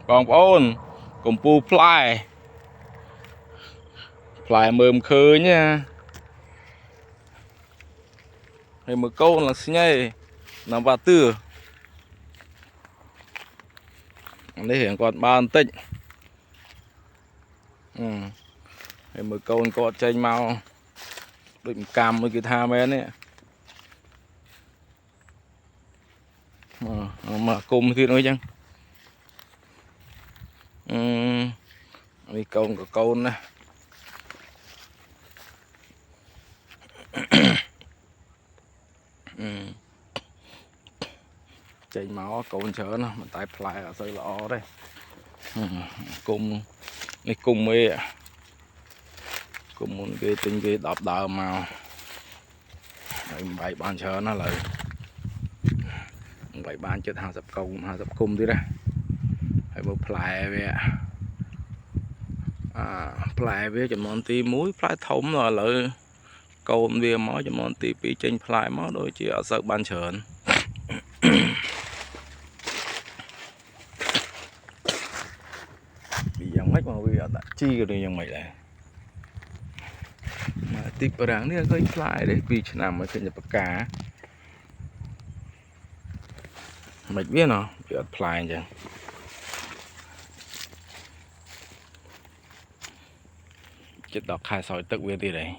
បងប្អូនកំពូផ្លែមើមឃើញណាហើយមើលកូនឡើងស្ញេណាំវ៉ាទឿនេះរៀងគាត់បើបន្តិចហើយមើលកូនគាត់ចេញមកដូចកម្មមួយគេថាមែននេះមកគុំទៀតអីចឹងនេះកូនក៏កូនណាចេញមកកូនច្រើនណាតែផ្លែអត់សូវល្អទេគុំនេះគុំមេគុំមុនគេទិញគេ10ដើមមកហើយបែកបានច្រើនណាឥឡូវបែកបានជិត50គុំទៀតណាហើយមើលផ្លែវាផ្លែវាចំនួនទី1ផ្លែធំឥឡូវកូនវាមកចំនួនទី2ចេញផ្លែមកដូចជាអត់សូវបានច្រើនពីយ៉ាងម៉េចមកវាអត់ដាក់ជីក៏ដូចយ៉ាងម៉េចដែរមកទីបរាំងនេះឃើញផ្លែទេ2ឆ្នាំមកឃើញតែបកាមិនវាណោះវាអត់ផ្លែអញ្ចឹងចិត្តដល់ខែសោយទឹកវាទៀតហើយ